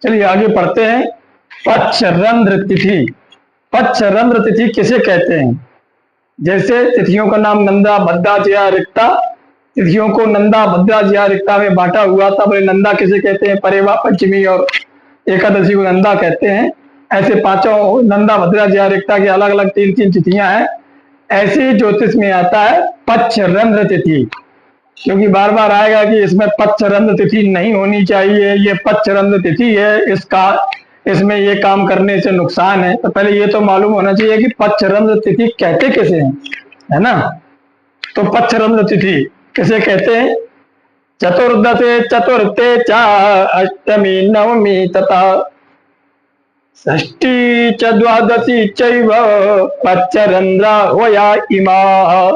चलिए आगे पढ़ते हैं। पक्षरंध्र तिथि। पक्षरंध्र तिथि किसे कहते हैं? जैसे तिथियों का नाम नंदा, भद्रा, जया, रिक्ता। तिथियों को नंदा, भद्रा, जया, रिक्ता में बांटा हुआ था। बोले नंदा किसे कहते हैं? परेवा, पंचमी और एकादशी को नंदा कहते हैं। ऐसे पांचों नंदा, भद्रा, जया, रिक्ता की अलग अलग तीन तीन तिथियां हैं। ऐसी ज्योतिष में आता है पक्षरंध्र तिथि, क्योंकि बार बार आएगा कि इसमें पक्षरंध्र तिथि नहीं होनी चाहिए, ये पक्षरंध्र तिथि है, इसमें ये काम करने से नुकसान है। तो पहले ये तो मालूम होना चाहिए कि पक्षरंध्र तिथि कहते किसे हैं, है ना। तो पक्षरंध्र तिथि किसे कहते हैं? चतुर्दशे चतुर्थे च अष्टमी नवमी तथा षष्ठी च द्वादशी चैव पक्षरंध्रा होया इमा।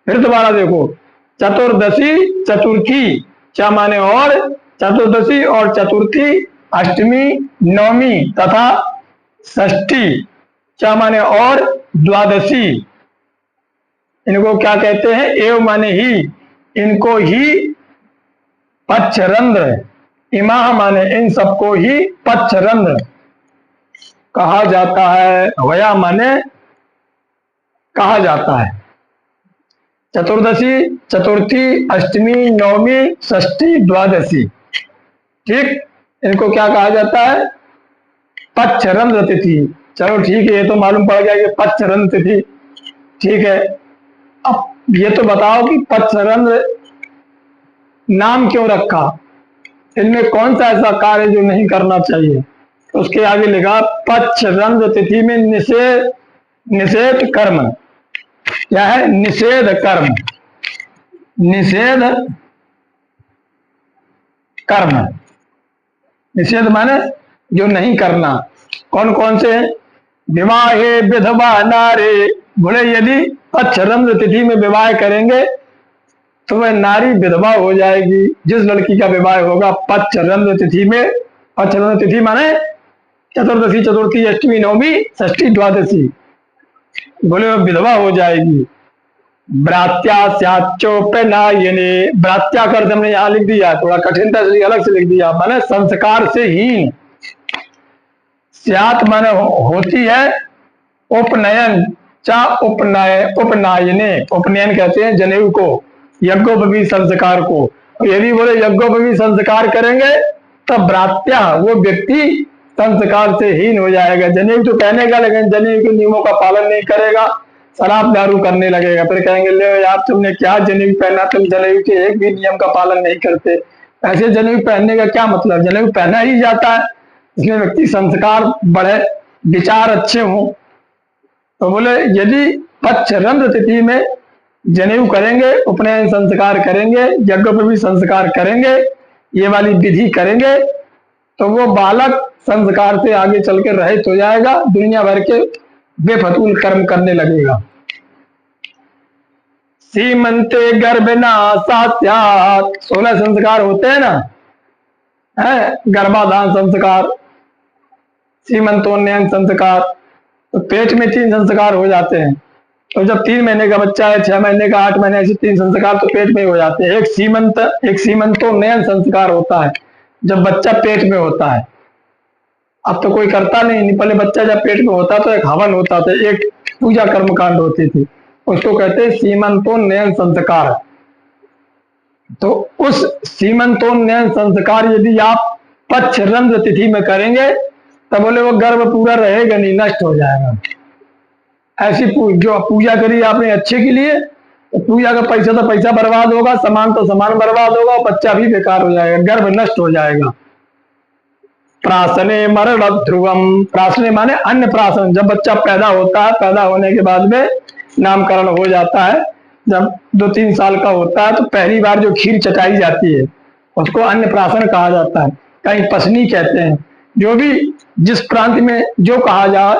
फिर दोबारा देखो, चतुर्दशी चतुर्थी, च माने और, चतुर्दशी और चतुर्थी, अष्टमी नवमी तथा षष्ठी, च माने और, द्वादशी, इनको क्या कहते हैं? एव माने ही, इनको ही पक्षरंध्र, इमाह माने इन सबको ही पक्षरंध्र कहा जाता है। वया माने कहा जाता है। चतुर्दशी, चतुर्थी, अष्टमी, नवमी, षष्ठी, द्वादशी, ठीक, इनको क्या कहा जाता है? पक्षरंध्र तिथि। चलो ठीक है, ये तो मालूम पड़ गया कि पक्षरंध्र तिथि, ठीक है। अब ये तो बताओ कि पक्षरंध्र नाम क्यों रखा? इनमें कौन सा ऐसा कार्य जो नहीं करना चाहिए? उसके आगे लिखा पक्षरंध्र तिथि में निषेध कर्म। क्या है? निषेध कर्म। निषेध कर्म, निषेध माने जो नहीं करना। कौन कौन से? विवाहे विधवा नारे। बोले यदि पक्षरंध्र तिथि में विवाह करेंगे तो वह नारी विधवा हो जाएगी। जिस लड़की का विवाह होगा पक्षरंध्र तिथि में, पक्षरंध्र तिथि माने चतुर्दशी, चतुर्थी, अष्टमी, नवमी, षष्ठी, द्वादशी, बोले वह विधवा हो जाएगी। ब्रात्यास्याचोपनयने, ब्रात्या कर हमने यहाँ लिख दिया, थोड़ा कठिनता से अलग से लिख दिया, माने संस्कार से हीन। स्यात माने होती है, उपनयन, चा उपनयने, उपनयन कहते हैं जनेऊ को, यज्ञोपवी संस्कार को। यदि बोले यज्ञोपवी संस्कार करेंगे तब ब्रात्या, वो व्यक्ति संस्कार से हीन हो जाएगा। जनेऊ तो पहनेगा लेकिन जनेऊ के नियमों का पालन नहीं करेगा, शराब दारू करने लगेगा। फिर कहेंगे ले यार तुमने क्या जनेऊ पहना, तुम जनेऊ के एक भी नियम का पालन नहीं करते। ऐसे जनेऊ पहनने का क्या मतलब? जनेऊ पहना ही जाता है, इसमें व्यक्ति संस्कार बढ़े, विचार अच्छे हों। तो बोले यदि पक्षरंध्र तिथि में जनेऊ करेंगे, उपनयन संस्कार करेंगे, यज्ञ पर भी संस्कार करेंगे, ये वाली विधि करेंगे, तो वो बालक संस्कार से आगे चल के रहित हो जाएगा, दुनिया भर के बेफजूल कर्म करने लगेगा। सीमंते गर्भनाशास्यात्, 16 संस्कार होते हैं ना, है गर्भाधान संस्कार, सीमंतोन्नयन संस्कार, तो पेट में 3 संस्कार हो जाते हैं। तो जब 3 महीने का बच्चा है, 6 महीने का, 8 महीने, ऐसे 3 संस्कार तो पेट में हो जाते हैं। एक सीमंतोन्नयन संस्कार होता है जब बच्चा पेट में होता है। अब तो कोई करता नहीं, पहले बच्चा जब पेट में होता तो एक हवन होता था, एक पूजा कर्मकांड होती थी, उसको कहते हैं सीमंतोन्नयन संस्कार। तो उस सीमंतोन्नयन संस्कार यदि आप पक्षरंध्र तिथि में करेंगे तब बोले वो गर्भ पूरा रहेगा नहीं, नष्ट हो जाएगा। ऐसी जो पूजा करी आपने अच्छे के लिए, तो पूजा का पैसा तो पैसा बर्बाद होगा, सामान तो सामान बर्बाद होगा, बच्चा भी बेकार हो जाएगा, गर्भ नष्ट हो जाएगा। प्रासने मरण ध्रुवम, प्रासने माने अन्न प्राशन, जब बच्चा पैदा होता है, पैदा होने के बाद में नामकरण हो जाता है, जब 2-3 साल का होता है तो पहली बार जो खीर चटाई जाती है उसको अन्न प्राशन कहा जाता है, कहीं पसनी कहते हैं। जो भी जिस प्रांत में जो कहा जाए,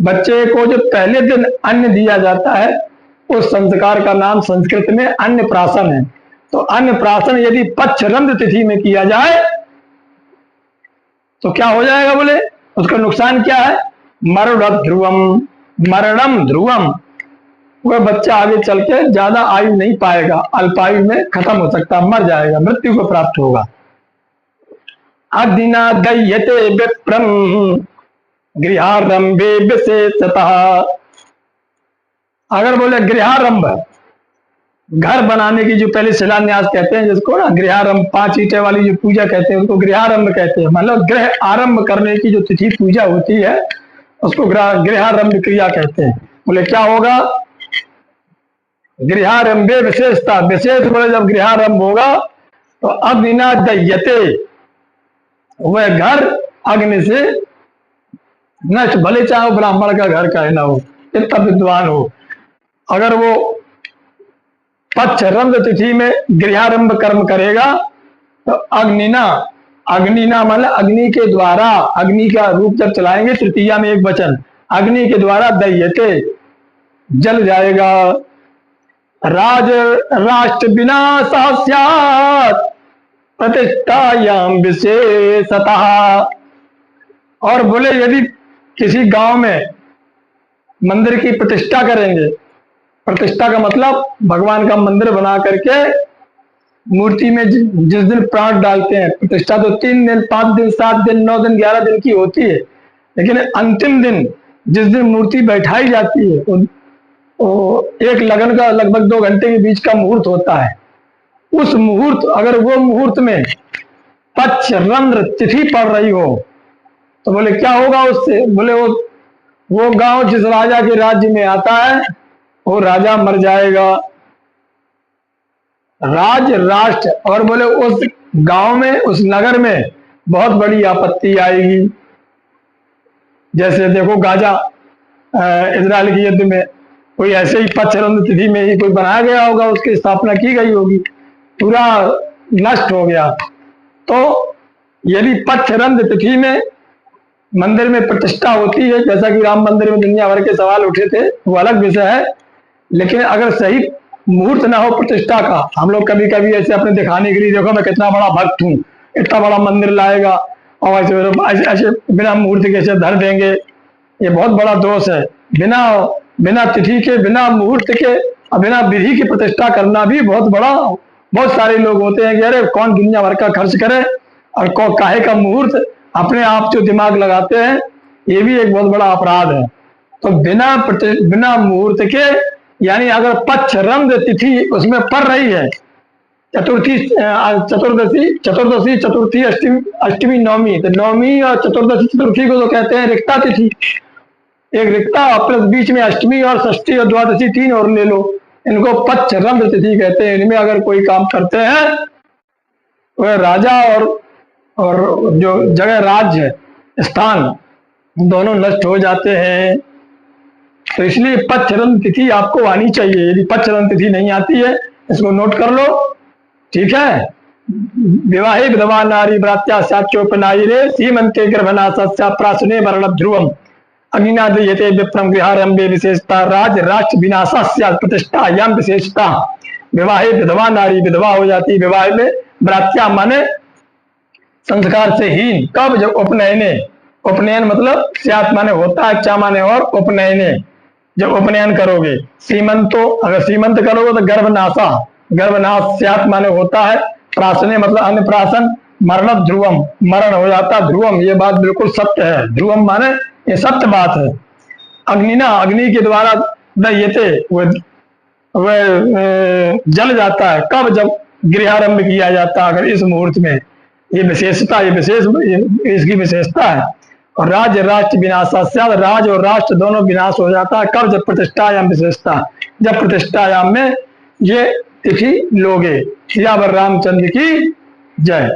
बच्चे को जो पहले दिन अन्न दिया जाता है उस संस्कार का नाम संस्कृत में अन्न प्राशन है। तो अन्न प्राशन यदि पक्षरंध्र तिथि में किया जाए तो क्या हो जाएगा? बोले उसका नुकसान क्या है? मरणम ध्रुवम, मरणम ध्रुवम, वह बच्चा आगे चल के ज्यादा आयु नहीं पाएगा, अल्पायु में खत्म हो सकता, मर जाएगा, मृत्यु को प्राप्त होगा। अग्निना दह्यते विप्रम गृहारंभे विशेषतः। अगर बोले गृहारंभ, घर बनाने की जो पहले शिलान्यास कहते हैं जिसको ना, गृहारंभ 5 ईंटें वाली जो पूजा कहते हैं उसको गृहारंभ कहते हैं। मतलब गृह आरंभ करने की जो तिथि पूजा होती है उसको गृहारंभ क्रिया कहते हैं। बोले क्या होगा? गृहारंभे विशेषता, विशेष बोले जब गृहारंभ होगा तो अग्निना दह्यते, वह घर अग्नि से नष्ट, भले चाहे ब्राह्मण का घर का ना हो, इतना विद्वान हो, अगर वो पक्षरंभ तिथि में गृहारंभ कर्म करेगा तो अग्निना, अग्निना मतलब अग्नि के द्वारा, अग्नि का रूप जब चलाएंगे तृतीया में एक वचन, अग्नि के द्वारा दह्यते जल जाएगा। राज राष्ट्र विनाशः स्यात् प्रतिष्ठायाम विशेषतः। और बोले यदि किसी गांव में मंदिर की प्रतिष्ठा करेंगे, प्रतिष्ठा का मतलब भगवान का मंदिर बना करके मूर्ति में जिस दिन प्राण डालते हैं, प्रतिष्ठा तो 3 दिन 5 दिन 7 दिन 9 दिन 11 दिन की होती है, लेकिन अंतिम दिन जिस दिन मूर्ति बैठाई जाती है एक लगन का लगभग 2 घंटे के बीच का मुहूर्त होता है। उस मुहूर्त, अगर वो मुहूर्त में पक्ष रंध्र तिथि पड़ रही हो तो बोले क्या होगा उससे? बोले वो गांव जिस राजा के राज्य में आता है वो राजा मर जाएगा, राज राष्ट्र, और बोले उस गांव में उस नगर में बहुत बड़ी आपत्ति आएगी। जैसे देखो गाजा इजराइल के युद्ध में कोई ऐसे ही पक्षरंध तिथि में ही कोई बनाया गया होगा, उसकी स्थापना की गई होगी, पूरा नष्ट हो गया। तो यदि पक्षरंध तिथि में मंदिर में प्रतिष्ठा होती है, जैसा कि राम मंदिर में दुनिया भर के सवाल उठे थे, वो अलग विषय है, लेकिन अगर सही मुहूर्त ना हो प्रतिष्ठा का, हम लोग कभी कभी ऐसे अपने दिखाने के लिए देखो मैं कितना बड़ा भक्त हूँ, इतना बड़ा मंदिर लाएगा और ऐसे बिना मुहूर्त के ऐसे धर देंगे, ये बहुत बड़ा दोष है। बिना तिथि के, बिना मुहूर्त के और बिना विधि की प्रतिष्ठा करना भी बहुत सारे लोग होते हैं कि अरे कौन दुनिया भर का खर्च करे और काहे का मुहूर्त, अपने आप जो दिमाग लगाते हैं, ये भी एक बहुत बड़ा अपराध है। तो बिना मुहूर्त के, यानी अगर पक्षरंध तिथि उसमें पड़ रही है, चतुर्थी चतुर्थी अष्टमी नवमी, तो नवमी और चतुर्दशी चतुर्थी को तो कहते हैं रिक्ता तिथि, एक रिक्ता प्लस बीच में अष्टमी और षष्ठी और द्वादशी 3 और ले लो, इनको पक्षरंध तिथि कहते हैं। इनमें अगर कोई काम करते हैं वह राजा और जो जगह राज्य स्थान दोनों नष्ट हो जाते हैं। तो इसलिए पक्षरंध तिथि आपको आनी चाहिए। यदि पक्षरंध तिथि नहीं आती है इसको नोट कर लो, ठीक है। विवाहे विधवा नारी व्रात्या साच्योपनायिरे सीमंते गर्भनाशस्या प्रासुने वर्ण ध्रुवम अग्निना दह्यते विप्रम गृहारंभे विशेषता राज राष्ट्र विनाशस्या प्रतिष्ठायाम विशेषता। विवाहे विधवा नारी, विधवा हो जाती विवाह में, व्रात्या माने संस्कार से हीन, कब? जब उपनयने, उपनयन मतलब स्यात माने होता है, चा माने और, उपनयने जब उपनयन करोगे। सीमंतो, अगर सीमंत करोगे तो गर्भनाशा, गर्भनाश स्यात माने होता है, प्रासने मतलब अन्नप्राशन, मरण ध्रुवम मरण हो जाता ध्रुवम, ये बात बिल्कुल सत्य है, ध्रुवम माने ये सत्य बात है। अग्निना, अग्नि के द्वारा दह्यते वह जल जाता है, कब? जब गृहारंभ किया जाता है, अगर इस मुहूर्त में। ये विशेषता, इसकी विशेषता है। और राज्य राष्ट्र विनाशा, राज और राष्ट्र दोनों विनाश हो जाता है, कब? जब प्रतिष्ठायाम विशेषता, जब प्रतिष्ठायाम में ये तिथि लोगे। सियावर रामचंद्र की जय।